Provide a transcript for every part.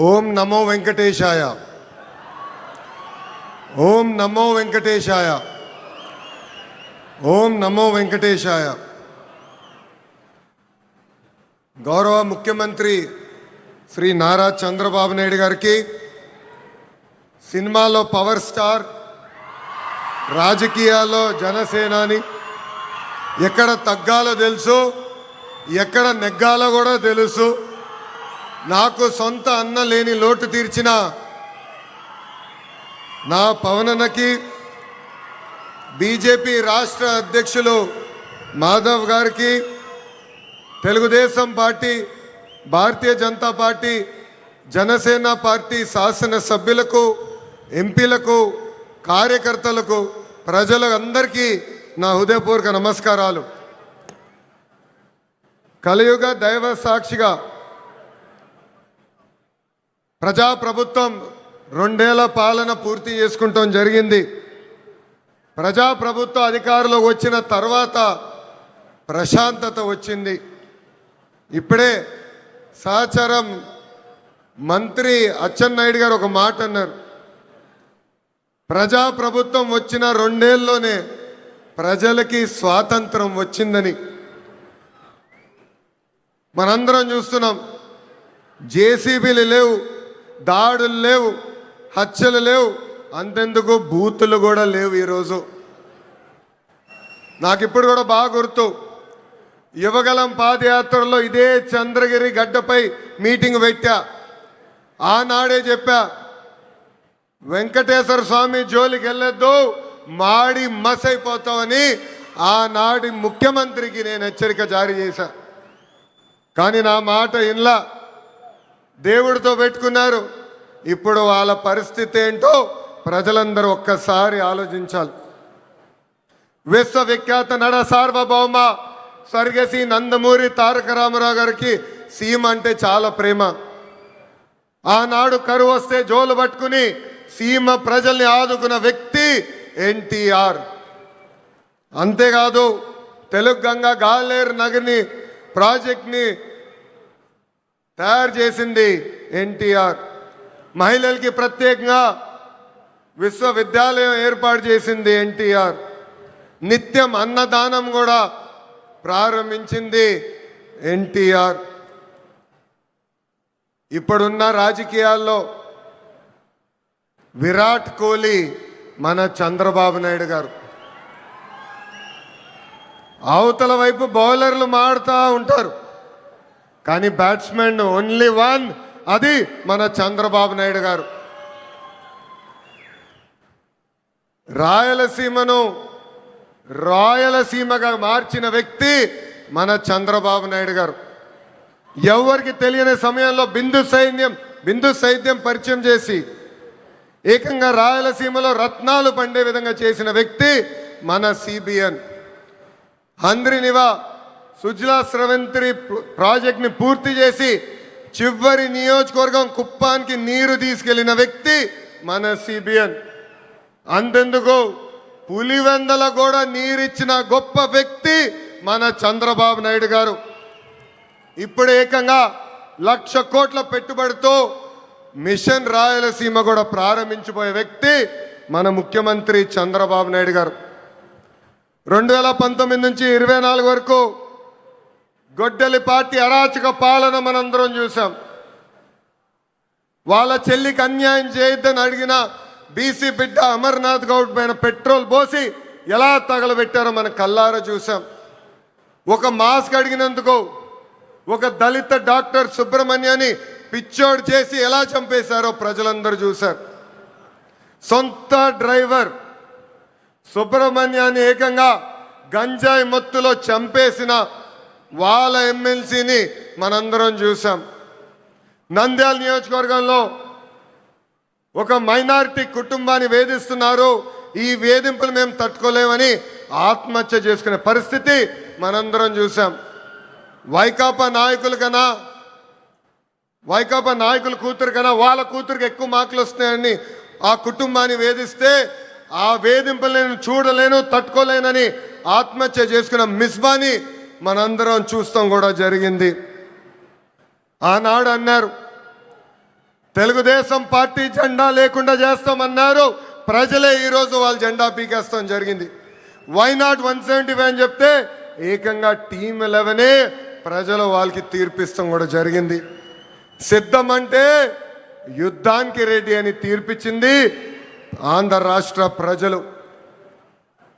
ఓం నమో వెంకటేశాయ. ఓం నమో వెంకటేశాయ. ఓం నమో వెంకటేశాయ. గౌరవ ముఖ్యమంత్రి శ్రీ నారా చంద్రబాబు నాయుడు గారికి, సినిమాలో పవర్ స్టార్, రాజకీయాల్లో జనసేనాని, ఎక్కడ తగ్గాలో తెలుసు, ఎక్కడ నెగ్గాలో కూడా తెలుసు. నాకు సొంత అన్న లేని లోటు తీర్చిన నా పవనన్నకి, బీజేపీ రాష్ట్ర అధ్యక్షులు మాధవ్ గారికి, తెలుగుదేశం పార్టీ, భారతీయ జనతా పార్టీ, జనసేన పార్టీ శాసనసభ్యులకు, ఎంపీలకు, కార్యకర్తలకు, ప్రజలందరికీ నా హృదయపూర్వక నమస్కారాలు. కలియుగ దైవ సాక్షిగా ప్రజాప్రభుత్వం 2 ఏళ్ల పాలన పూర్తి చేసుకుంటాం జరిగింది. ప్రజాప్రభుత్వ అధికారంలో వచ్చిన తర్వాత ప్రశాంతత వచ్చింది. ఇప్పుడే సహచరం మంత్రి అచ్చెన్నాయుడు గారు ఒక మాట అన్నారు. ప్రజాప్రభుత్వం వచ్చిన 2 ఏళ్లలోనే ప్రజలకి స్వాతంత్రం వచ్చిందని. మనందరం చూస్తున్నాం. జేసీబీలు లేవు, దాడులు లేవు, హత్యలు లేవు, అంతెందుకు బూతులు కూడా లేవు. ఈరోజు నాకు ఇప్పుడు కూడా బాగా గుర్తు, యువగలం పాదయాత్రలో ఇదే చంద్రగిరి గడ్డపై మీటింగ్ పెట్టా. ఆనాడే చెప్పా, వెంకటేశ్వర స్వామి జోలికి వెళ్ళొద్దు, మాడి మసైపోతామని ఆనాటి ముఖ్యమంత్రికి నేను హెచ్చరిక జారీ చేశా. కానీ నా మాట ఇన్లా, దేవుడితో పెట్టుకున్నారు. ఇప్పుడు వాళ్ళ పరిస్థితి ఏంటో ప్రజలందరూ ఒక్కసారి ఆలోచించాలి. విశ్వవిఖ్యాత నడ సార్వభౌమ స్వర్గశ్రీ నందమూరి తారక రామారావు గారికి సీమ అంటే చాలా ప్రేమ. ఆనాడు కరువు వస్తే జోలు పట్టుకుని సీమ ప్రజల్ని ఆదుకున్న వ్యక్తి ఎన్టీఆర్. అంతేకాదు, తెలుగు గంగా గాలేరు నగర్ని ప్రాజెక్ట్ని తయారు చేసింది ఎన్టీఆర్. మహిళలకి ప్రత్యేకంగా విశ్వవిద్యాలయం ఏర్పాటు చేసింది ఎన్టీఆర్. నిత్యం అన్నదానం కూడా ప్రారంభించింది ఎన్టీఆర్. ఇప్పుడున్న రాజకీయాల్లో విరాట్ కోహ్లీ మన చంద్రబాబు నాయుడు గారు. అవతల వైపు బౌలర్లు మాడుతూ ఉంటారు, కానీ బ్యాట్స్మెన్ ఓన్లీ వన్, అది మన చంద్రబాబు నాయుడు గారు. రాయలసీమను రాయలసీమగా మార్చిన వ్యక్తి మన చంద్రబాబు నాయుడు గారు. ఎవరికి తెలియని సమయంలో బిందు సైద్యం పరిచయం చేసి ఏకంగా రాయలసీమలో రత్నాలు పండే విధంగా చేసిన వ్యక్తి మన సిబిఎన్. హంద్రినివా సుజలా స్రవంతి ప్రాజెక్ట్ని పూర్తి చేసి చివరి నియోజకవర్గం కుప్పానికి నీరు తీసుకెళ్లిన వ్యక్తి మన సిబిఎన్. అంతెందుకు, పులివెందల కూడా నీరిచ్చిన గొప్ప వ్యక్తి మన చంద్రబాబు నాయుడు గారు. ఇప్పుడు ఏకంగా 1,00,000 కోట్ల పెట్టుబడితో మిషన్ రాయలసీమ కూడా ప్రారంభించబోయే వ్యక్తి మన ముఖ్యమంత్రి చంద్రబాబు నాయుడు గారు. 2019 నుంచి 24 వరకు గొడ్డలి పార్టీ అరాచక పాలన మనందరం చూసాం. వాళ్ళ చెల్లికి అన్యాయం చేయొద్దని అడిగిన బీసీ బిడ్డ అమర్నాథ్ గౌడ్ పైన పెట్రోల్ పోసి ఎలా తగలబెట్టారో మనం కల్లారా చూసాం. ఒక మాస్క్ అడిగినందుకు ఒక దళిత డాక్టర్ సుబ్రహ్మణ్యాన్ని పిచ్చోడు చేసి ఎలా చంపేశారో ప్రజలందరూ చూశారు. సొంత డ్రైవర్ సుబ్రహ్మణ్యాన్ని ఏకంగా గంజాయి మత్తులో చంపేసిన వాళ్ళ ఎమ్మెల్సీని మనందరం చూసాం. నంద్యాల నియోజకవర్గంలో ఒక మైనారిటీ కుటుంబాన్ని వేధిస్తున్నారు, ఈ వేధింపులు మేము తట్టుకోలేమని ఆత్మహత్య చేసుకునే పరిస్థితి మనందరం చూసాం. వైకాపా నాయకుల కూతురు కన్నా వాళ్ళ కూతురికి ఎక్కువ మార్కులు వస్తున్నాయని ఆ కుటుంబాన్ని వేధిస్తే, ఆ వేధింపులు నేను చూడలేను, తట్టుకోలేనని ఆత్మహత్య చేసుకున్న మిస్బాని మనందరం చూస్తాం కూడా జరిగింది. ఆనాడు అన్నారు, తెలుగుదేశం పార్టీ జెండా లేకుండా చేస్తామన్నారు. ప్రజలే ఈరోజు వాళ్ళ జెండా పీకేస్తాం జరిగింది. వై నాట్ 175 అని చెప్తే ఏకంగా టీమ్ 11 ప్రజలు వాళ్ళకి తీర్పిస్తాం కూడా జరిగింది. సిద్ధం అంటే యుద్ధానికి రెడీ అని తీర్పిచ్చింది ఆంధ్ర రాష్ట్ర ప్రజలు.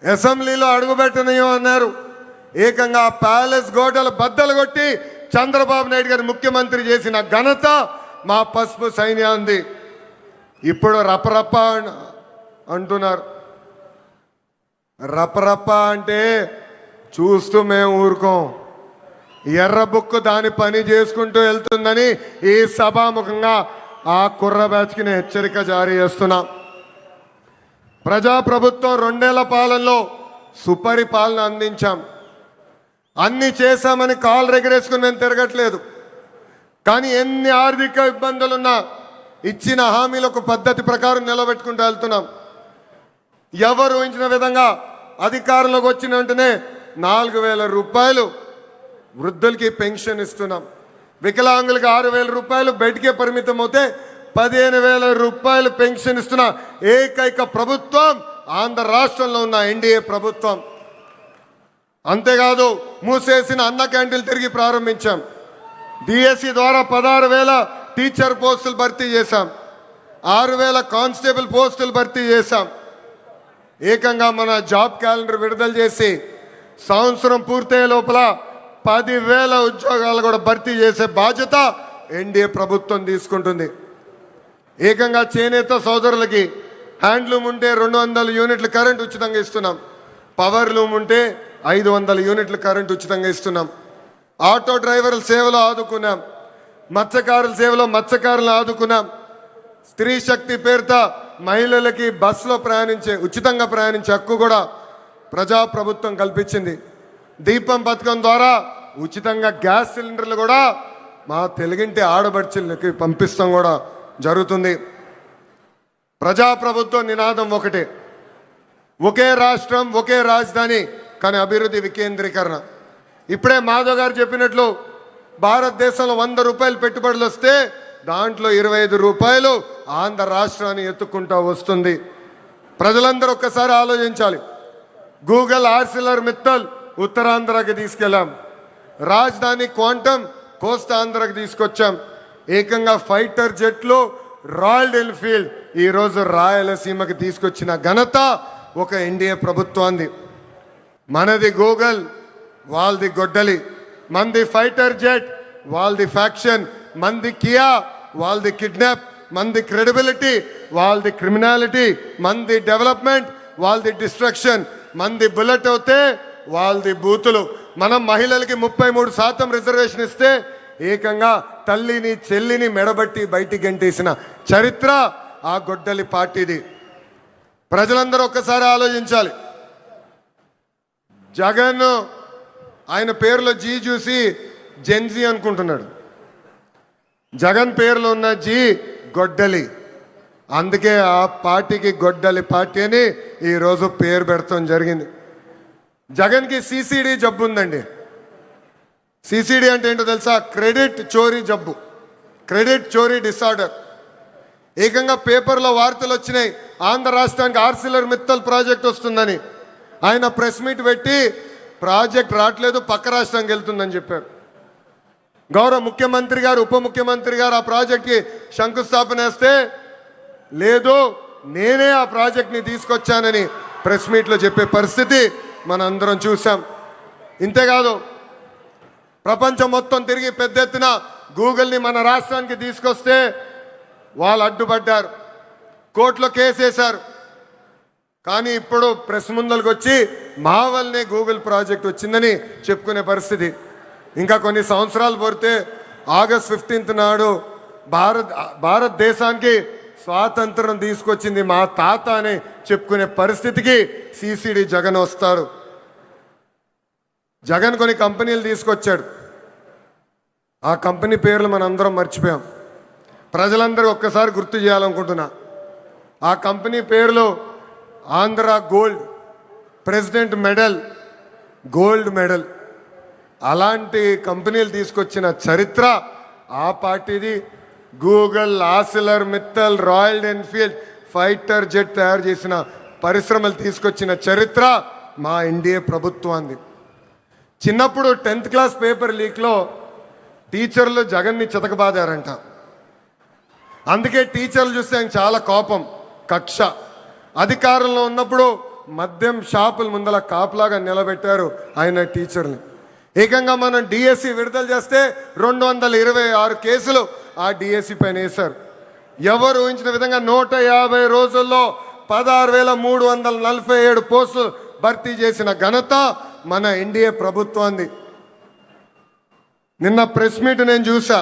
అసెంబ్లీలో అడుగుపెట్టనయో అన్నారు. ఏకంగా ప్యాలెస్ గోడలు బద్దలు కొట్టి చంద్రబాబు నాయుడు గారు ముఖ్యమంత్రి చేసిన ఘనత మా పసుపు సైన్యాన్ని. ఇప్పుడు రపరప అంటున్నారు. రపరప అంటే చూస్తూ మేము ఊరుకోం. ఎర్ర బుక్కు దాని పని చేసుకుంటూ వెళ్తుందని ఈ సభాముఖంగా ఆ కుర్ర బ్యాచ్కి నేను హెచ్చరిక జారీ చేస్తున్నా. ప్రజాప్రభుత్వం 2 ఏళ్ల పాలనలో సుపరిపాలన అందించాం. అన్ని చేశామని కాలు రెగరేసుకుని మేము తిరగట్లేదు. కానీ ఎన్ని ఆర్థిక ఇబ్బందులున్నా ఇచ్చిన హామీలకు పద్ధతి ప్రకారం నిలబెట్టుకుంటూ వెళ్తున్నాం. ఎవరు ఊహించిన విధంగా అధికారంలోకి వచ్చిన వెంటనే 4,000 రూపాయలు వృద్ధులకి పెన్షన్ ఇస్తున్నాం. వికలాంగులకి 6,000 రూపాయలు బెడ్కే పరిమితం అవుతే 15,000 రూపాయలు పెన్షన్ ఇస్తున్న ఏకైక ప్రభుత్వం ఆంధ్ర రాష్ట్రంలో ఉన్న ఎన్డీఏ ప్రభుత్వం. అంతేకాదు మూసేసిన అన్న క్యాంటీన్లు తిరిగి ప్రారంభించాం. డిఎస్సి ద్వారా 16,000 టీచర్ పోస్టులు భర్తీ చేశాం. 6,000 కానిస్టేబుల్ పోస్టులు భర్తీ చేశాం. ఏకంగా మన జాబ్ క్యాలెండర్ విడుదల చేసి సంవత్సరం పూర్తయ్యే లోపల 10,000 ఉద్యోగాలు కూడా భర్తీ చేసే బాధ్యత ఎన్డీఏ ప్రభుత్వం తీసుకుంటుంది. ఏకంగా చేనేత సోదరులకి హ్యాండ్లూమ్ ఉంటే 200 యూనిట్లు కరెంట్ ఉచితంగా ఇస్తున్నాం. పవర్ లూమ్ ఉంటే 500 యూనిట్లు కరెంట్ ఉచితంగా ఇస్తున్నాం. ఆటో డ్రైవర్ల సేవలో ఆదుకున్నాం. మత్స్యకారుల సేవలో మత్స్యకారులను ఆదుకున్నాం. స్త్రీ శక్తి పేరుతో మహిళలకి బస్సులో ఉచితంగా ప్రయాణించే హక్కు కూడా ప్రజాప్రభుత్వం కల్పించింది. దీపం పథకం ద్వారా ఉచితంగా గ్యాస్ సిలిండర్లు కూడా మా తెలుగింటి ఆడబడుచులకి పంపిస్తాం కూడా జరుగుతుంది. ప్రజాప్రభుత్వం నినాదం ఒకటే, ఒకే రాష్ట్రం ఒకే రాజధాని కానీ అభివృద్ధి వికేంద్రీకరణ. ఇప్పుడే మాధవ్ గారు చెప్పినట్లు భారతదేశంలో 100 రూపాయలు పెట్టుబడులు వస్తే దాంట్లో 25 రూపాయలు ఆంధ్ర రాష్ట్రాన్ని ఎత్తుకుంటూ వస్తుంది. ప్రజలందరూ ఒక్కసారి ఆలోచించాలి. గూగుల్ ఆర్సిలర్ మిత్తల్ ఉత్తరాంధ్రకి తీసుకెళ్ళాం. రాజధాని క్వాంటమ్ కోస్తా ఆంధ్రకి తీసుకొచ్చాం. ఏకంగా ఫైటర్ జెట్లు రాయల్ ఎన్ఫీల్డ్ ఈరోజు రాయలసీమకి తీసుకొచ్చిన ఘనత ఒక ఎన్డీఏ ప్రభుత్వాన్ని. మనది గూగుల్, వాళ్ళది గొడ్డలి. మంది ఫైటర్ జెట్, వాళ్ళది ఫ్యాక్షన్. మంది కియా, వాళ్ళది కిడ్నాప్. మంది క్రెడిబిలిటీ, వాళ్ళది క్రిమినాలిటీ. మంది డెవలప్మెంట్, వాళ్ళది డిస్ట్రక్షన్. మంది బుల్లెట్ అవుతే వాళ్ళది బూతులు. మనం మహిళలకి 33% రిజర్వేషన్ ఇస్తే ఏకంగా తల్లిని చెల్లిని మెడబట్టి బయటికి గంటేసిన చరిత్ర ఆ గొడ్డలి పార్టీది. ప్రజలందరూ ఒక్కసారి ఆలోచించాలి. జగన్ ఆయన పేరులో జీ చూసి జెన్జీ అనుకుంటున్నాడు. జగన్ పేరులో ఉన్న జీ గొడ్డలి. అందుకే ఆ పార్టీకి గొడ్డలి పార్టీ అని ఈరోజు పేరు పెడతాం జరిగింది. జగన్కి సిసిడి జబ్బు ఉందండి. సిసిడి అంటే ఏంటో తెలుసా? క్రెడిట్ చోరీ జబ్బు, క్రెడిట్ చోరీ డిసార్డర్. ఏకంగా పేపర్లో వార్తలు వచ్చినాయి, ఆంధ్ర రాష్ట్రానికి ఆర్సిలర్ మిత్తల్ ప్రాజెక్ట్ వస్తుందని. ఆయన ప్రెస్ మీట్ పెట్టి ప్రాజెక్ట్ రావట్లేదు, పక్క రాష్ట్రానికి వెళ్తుందని చెప్పారు. గౌరవ ముఖ్యమంత్రి గారు, ఉప ముఖ్యమంత్రి గారు ఆ ప్రాజెక్ట్కి శంకుస్థాపన వేస్తే లేదు నేనే ఆ ప్రాజెక్ట్ని తీసుకొచ్చానని ప్రెస్ మీట్లో చెప్పే పరిస్థితి మనందరం చూసాం. ఇంతేకాదు ప్రపంచం మొత్తం తిరిగి పెద్ద ఎత్తున గూగుల్ని మన రాష్ట్రానికి తీసుకొస్తే వాళ్ళు అడ్డుపడ్డారు, కోర్టులో కేసేశారు. కానీ ఇప్పుడు ప్రెస్ ముందరికి వచ్చి మా వల్లనే గూగుల్ ప్రాజెక్ట్ వచ్చిందని చెప్పుకునే పరిస్థితి. ఇంకా కొన్ని సంవత్సరాలు పోతే ఆగస్ట్ 15 నాడు భారతదేశానికి స్వాతంత్రం తీసుకొచ్చింది మా తాత అని చెప్పుకునే పరిస్థితికి సిసిడి జగన్ వస్తారు. జగన్ కొన్ని కంపెనీలు తీసుకొచ్చాడు. ఆ కంపెనీ పేర్లు మనందరం మర్చిపోయాం. ప్రజలందరూ ఒక్కసారి గుర్తు చేయాలనుకుంటున్నా. ఆ కంపెనీ పేర్లు Andhra gold, president medal, gold medal. అలాంటి కంపెనీలు తీసుకొచ్చిన చరిత్ర ఆ పార్టీది. Google, ఆసిలర్ Mittal, royal Enfield fighter jet తయారు చేసిన పరిశ్రమలు తీసుకొచ్చిన చరిత్ర మా ఎన్డీఏ ప్రభుత్వాన్ని. చిన్నప్పుడు 10th క్లాస్ పేపర్ లీక్లో టీచర్లు జగన్ని చితకబాదారంట. అందుకే టీచర్లు చూస్తే ఆయన చాలా కోపం, కక్ష. అధికారంలో ఉన్నప్పుడు మద్యం షాపుల ముందల కాపులాగా నిలబెట్టారు ఆయన టీచర్ని. ఏకంగా మనం డిఎస్సి విడుదల చేస్తే 226 కేసులు ఆ డిఎస్సి పైన వేశారు. ఎవరు ఊహించిన విధంగా 150 రోజుల్లో 16,347 పోస్టులు భర్తీ చేసిన ఘనత మన ఎన్డీఏ ప్రభుత్వాన్ని. నిన్న ప్రెస్ మీట్ నేను చూసా.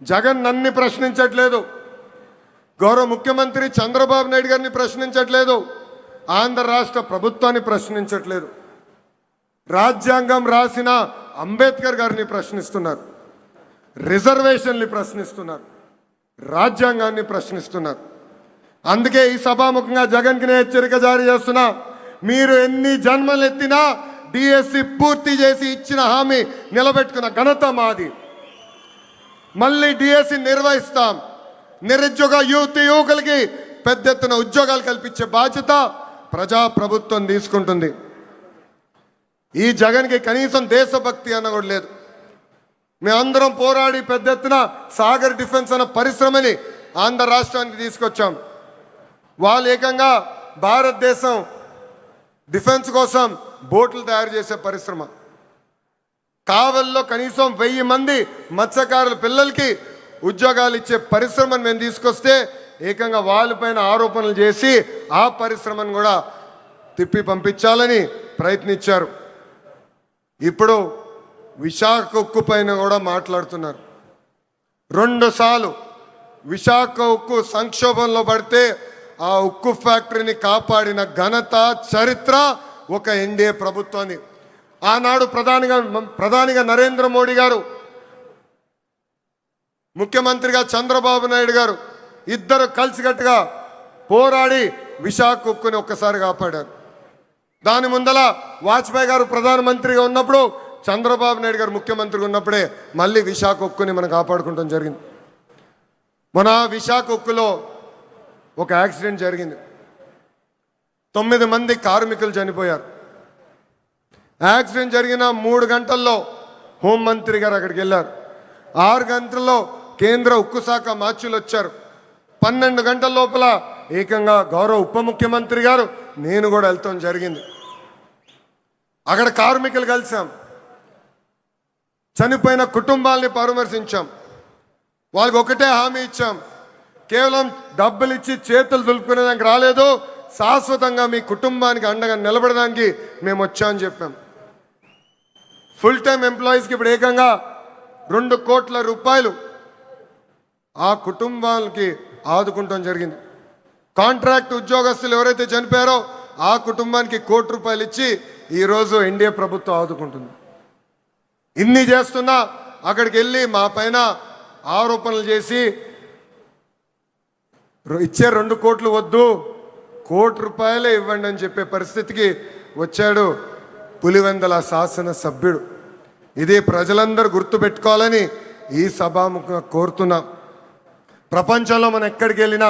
జగన్ నన్ను ప్రశ్నించట్లేదు, గౌరవ ముఖ్యమంత్రి చంద్రబాబు నాయుడు గారిని ప్రశ్నించట్లేదు, ఆంధ్ర రాష్ట్ర ప్రభుత్వాన్ని ప్రశ్నించట్లేదు. రాజ్యాంగం రాసిన అంబేద్కర్ గారిని ప్రశ్నిస్తున్నారు, రిజర్వేషన్ని ప్రశ్నిస్తున్నారు, రాజ్యాంగాన్ని ప్రశ్నిస్తున్నారు. అందుకే ఈ సభాముఖంగా జగన్కి నేను హెచ్చరిక జారీ చేస్తున్నా. మీరు ఎన్ని జన్మలు ఎత్తినా డిఎస్సి పూర్తి చేసి ఇచ్చిన హామీ నిలబెట్టుకున్న ఘనత మాది. మళ్ళీ డిఎస్సి నిర్వహిస్తాం. నిరుద్యోగ యువకులకి పెద్ద ఎత్తున ఉద్యోగాలు కల్పించే బాధ్యత ప్రజాప్రభుత్వం తీసుకుంటుంది. ఈ జగన్కి కనీసం దేశభక్తి అన్న కూడా లేదు. మేమందరం పోరాడి పెద్ద ఎత్తున సాగర్ డిఫెన్స్ అన్న పరిశ్రమని ఆంధ్ర రాష్ట్రానికి తీసుకొచ్చాం. వాళ్ళు ఏకంగా భారతదేశం డిఫెన్స్ కోసం బోట్లు తయారు చేసే పరిశ్రమ. కావల్లో కనీసం 1000 మంది మత్స్యకారుల పిల్లలకి ఉద్యోగాలు ఇచ్చే పరిశ్రమను మేము తీసుకొస్తే ఏకంగా వాళ్ళపైన ఆరోపణలు చేసి ఆ పరిశ్రమను కూడా తిప్పి పంపించాలని ప్రయత్నించారు. ఇప్పుడు విశాఖ ఉక్కు పైన కూడా మాట్లాడుతున్నారు. 2 సార్లు విశాఖ ఉక్కు సంక్షోభంలో పడితే ఆ ఉక్కు ఫ్యాక్టరీని కాపాడిన ఘనత, చరిత్ర ఒక ఎన్డీఏ ప్రభుత్వాన్ని. ఆనాడు ప్రధానిగా నరేంద్ర మోడీ గారు, ముఖ్యమంత్రిగా చంద్రబాబు నాయుడు గారు ఇద్దరు కలిసికట్టుగా పోరాడి విశాఖ ఉక్కుని ఒక్కసారి కాపాడారు. దాని ముందల వాజ్పేయి గారు ప్రధానమంత్రిగా ఉన్నప్పుడు, చంద్రబాబు నాయుడు గారు ముఖ్యమంత్రిగా ఉన్నప్పుడే మళ్ళీ విశాఖ ఉక్కుని మనం కాపాడుకుంటాం జరిగింది. మన విశాఖ ఉక్కులో ఒక యాక్సిడెంట్ జరిగింది. 9 మంది కార్మికులు చనిపోయారు. యాక్సిడెంట్ జరిగిన 3 గంటల్లో హోంమంత్రి గారు అక్కడికి వెళ్ళారు. 6 గంటల్లో కేంద్ర ఉక్కు శాఖ మార్చులు వచ్చారు. 12 గంటల లోపల ఏకంగా గౌరవ ఉప ముఖ్యమంత్రి గారు, నేను కూడా వెళ్తాం జరిగింది. అక్కడ కార్మికులు కలిసాం, చనిపోయిన కుటుంబాలని పరామర్శించాం. వాళ్ళకి ఒకటే హామీ ఇచ్చాం, కేవలం డబ్బులు ఇచ్చి చేతులు దులుపుకునేదానికి రాలేదు, శాశ్వతంగా మీ కుటుంబానికి అండగా నిలబడడానికి మేము వచ్చామని చెప్పాం. ఫుల్ టైం ఎంప్లాయీస్కి ఇప్పుడు ఏకంగా 2 కోట్ల రూపాయలు ఆ కుటుంబాలకి ఆదుకుంటాం జరిగింది. కాంట్రాక్ట్ ఉద్యోగస్తులు ఎవరైతే చనిపోయారో ఆ కుటుంబానికి 1 కోటి రూపాయలు ఇచ్చి ఈరోజు ఎన్డీఏ ప్రభుత్వం ఆదుకుంటుంది. ఇన్ని చేస్తున్నా అక్కడికి వెళ్ళి మా పైన ఆరోపణలు చేసి ఇచ్చే 2 కోట్లు వద్దు, 1 కోటి రూపాయలే ఇవ్వండి అని చెప్పే పరిస్థితికి వచ్చాడు పులివెందల శాసన సభ్యుడు. ఇది ప్రజలందరూ గుర్తుపెట్టుకోవాలని ఈ సభాముఖంగా కోరుతున్నాం. ప్రపంచంలో మనం ఎక్కడికి వెళ్ళినా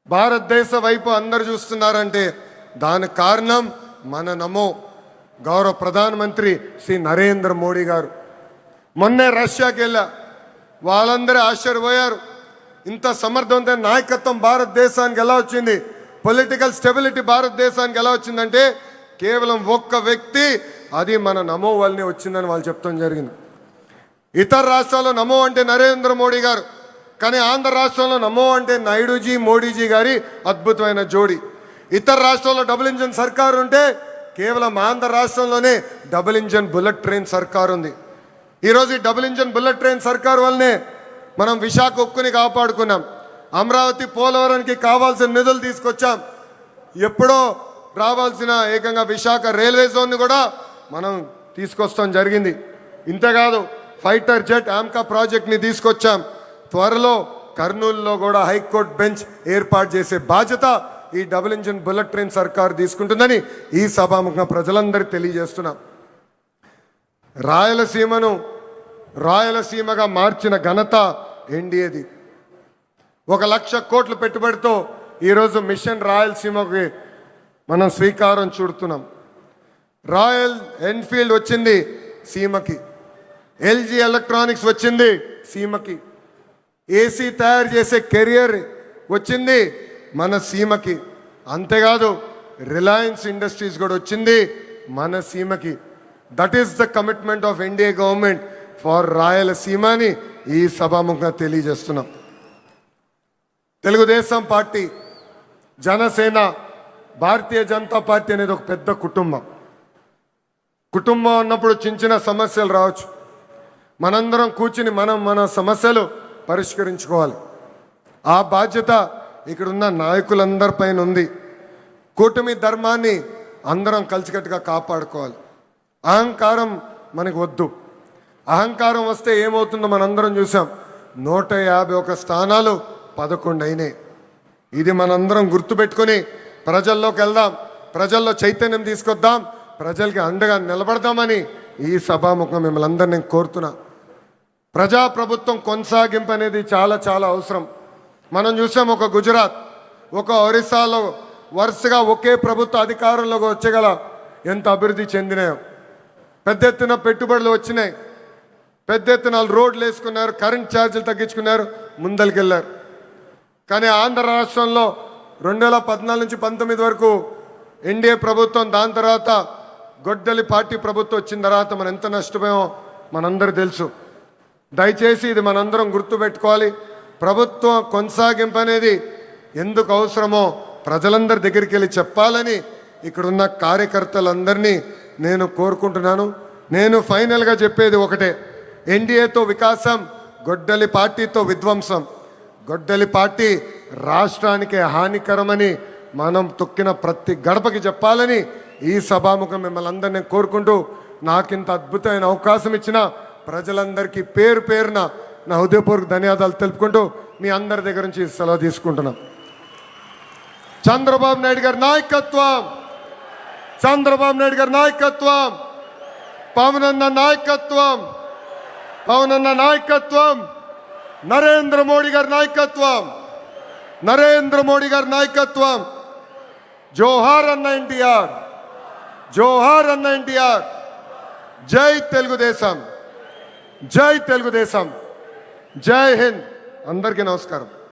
భారతదేశ వైపు అందరు చూస్తున్నారంటే దానికి కారణం మన నమో గౌరవ ప్రధానమంత్రి శ్రీ నరేంద్ర మోడీ గారు. మొన్నే రష్యాకి వెళ్ళా, వాళ్ళందరూ ఆశ్చర్యపోయారు. ఇంత సమర్థవంతమైన నాయకత్వం భారతదేశానికి ఎలా వచ్చింది, పొలిటికల్ స్టెబిలిటీ భారతదేశానికి ఎలా వచ్చిందంటే కేవలం ఒక్క వ్యక్తి, అది మన నమో వల్లనే వచ్చిందని వాళ్ళు చెప్తాం జరిగింది. ఇతర రాష్ట్రాల్లో నమో అంటే నరేంద్ర మోడీ గారు, కానీ ఆంధ్ర రాష్ట్రంలో నమో అంటే నాయుడుజీ మోడీజీ గారి అద్భుతమైన జోడి. ఇతర రాష్ట్రాల్లో డబుల్ ఇంజన్ సర్కారు ఉంటే కేవలం ఆంధ్ర రాష్ట్రంలోనే డబుల్ ఇంజన్ బుల్లెట్ ట్రైన్ సర్కారు ఉంది. ఈరోజు ఈ డబుల్ ఇంజన్ బుల్లెట్ ట్రైన్ సర్కారు వల్లనే మనం విశాఖ ఉక్కుని కాపాడుకున్నాం. అమరావతి పోలవరానికి కావాల్సిన నిధులు తీసుకొచ్చాం. ఎప్పుడో రావాల్సిన ఏకంగా విశాఖ రైల్వే జోన్ని కూడా మనం తీసుకొస్తాం జరిగింది. ఇంతేకాదు ఫైటర్ జెట్ ఆమ్కా ప్రాజెక్ట్ని తీసుకొచ్చాం. త్వరలో కర్నూలులో కూడా హైకోర్టు బెంచ్ ఏర్పాటు చేసే బాధ్యత ఈ డబుల్ ఇంజిన్ బుల్లెట్ ట్రైన్ సర్కారు తీసుకుంటుందని ఈ సభాముఖంగా ప్రజలందరికీ తెలియజేస్తున్నాం. రాయలసీమను రాయలసీమగా మార్చిన ఘనత ఎన్డీఏది. 1,00,000 కోట్ల పెట్టుబడితో ఈరోజు మిషన్ రాయలసీమకి మనం శ్రీకారం చుడుతున్నాం. రాయల్ ఎన్ఫీల్డ్ వచ్చింది సీమకి, ఎల్జీ ఎలక్ట్రానిక్స్ వచ్చింది సీమకి, ఏసీ తయారు చేసే కెరియర్ వచ్చింది మన సీమకి. అంతేకాదు రిలయన్స్ ఇండస్ట్రీస్ కూడా వచ్చింది మన సీమకి. That is the commitment of NDA government for Rayalaseema అని ఈ సభాముఖంగా తెలియజేస్తున్నాం. తెలుగుదేశం పార్టీ, జనసేన, భారతీయ జనతా పార్టీ అనేది ఒక పెద్ద కుటుంబం. కుటుంబం అన్నప్పుడు చిన్న చిన్న సమస్యలు రావచ్చు. మనందరం కూర్చుని మన సమస్యలు పరిష్కరించుకోవాలి. ఆ బాధ్యత ఇక్కడున్న నాయకులందరిపైన ఉంది. కూటమి ధర్మాన్ని అందరం కలిసికట్టుగా కాపాడుకోవాలి. అహంకారం మనకు వద్దు. అహంకారం వస్తే ఏమవుతుందో మనందరం చూసాం. 151 స్థానాలు 11 అయినాయి. ఇది మనందరం గుర్తుపెట్టుకొని ప్రజల్లోకి వెళ్దాం, ప్రజల్లో చైతన్యం తీసుకొద్దాం, ప్రజలకి అండగా నిలబడదామని ఈ సభాముఖం మిమ్మల్ని అందరినీ నేను కోరుతున్నా. ప్రజాప్రభుత్వం కొనసాగింపు అనేది చాలా చాలా అవసరం. మనం చూసాం ఒక గుజరాత్, ఒక ఒరిస్సాలో వరుసగా ఒకే ప్రభుత్వ అధికారంలోకి వచ్చగల ఎంత అభివృద్ధి చెందినాయో. పెద్ద ఎత్తున పెట్టుబడులు వచ్చినాయి, పెద్ద ఎత్తున రోడ్లు వేసుకున్నారు, కరెంట్ ఛార్జీలు తగ్గించుకున్నారు, ముందరికెళ్ళారు. కానీ ఆంధ్ర రాష్ట్రంలో 2014 నుంచి 19 వరకు ఎన్డీఏ ప్రభుత్వం, దాని తర్వాత గొడ్డలి పార్టీ ప్రభుత్వం వచ్చిన తర్వాత మనం ఎంత నష్టపోయామో మనందరూ తెలుసు. దయచేసి ఇది మనందరం గుర్తుపెట్టుకోవాలి. ప్రభుత్వం కొనసాగింపు అనేది ఎందుకు అవసరమో ప్రజలందరి దగ్గరికి వెళ్ళి చెప్పాలని ఇక్కడున్న కార్యకర్తలందరినీ నేను కోరుకుంటున్నాను. నేను ఫైనల్గా చెప్పేది ఒకటే, ఎన్డీఏతో వికాసం, గొడ్డలి పార్టీతో విధ్వంసం. గొడ్డలి పార్టీ రాష్ట్రానికి హానికరమని మనం తొక్కిన ప్రతి గడపకి చెప్పాలని ఈ సభాముఖం మిమ్మల్ని అందరినీ కోరుకుంటూ, నాకింత అద్భుతమైన అవకాశం ఇచ్చిన ప్రజలందరికీ పేరు పేరున నా హృదయపూర్వక ధన్యవాదాలు తెలుపుకుంటూ మీ అందరి దగ్గర నుంచి సెలవు తీసుకుంటున్నాం. చంద్రబాబు నాయుడు గారి నాయకత్వం, చంద్రబాబు నాయుడు గారి నాయకత్వం, పవన్ అన్న నాయకత్వం, పవన్ అన్న నాయకత్వం, నరేంద్ర మోడీ గారి నాయకత్వం, నరేంద్ర మోడీ గారి నాయకత్వం. జోహార్ అన్న ఎన్టీఆర్, జోహార్ అన్న ఎన్టీఆర్. జై తెలుగుదేశం, జై తెలుగుదేశం, జై హింద్. అందరికీ నమస్కారం.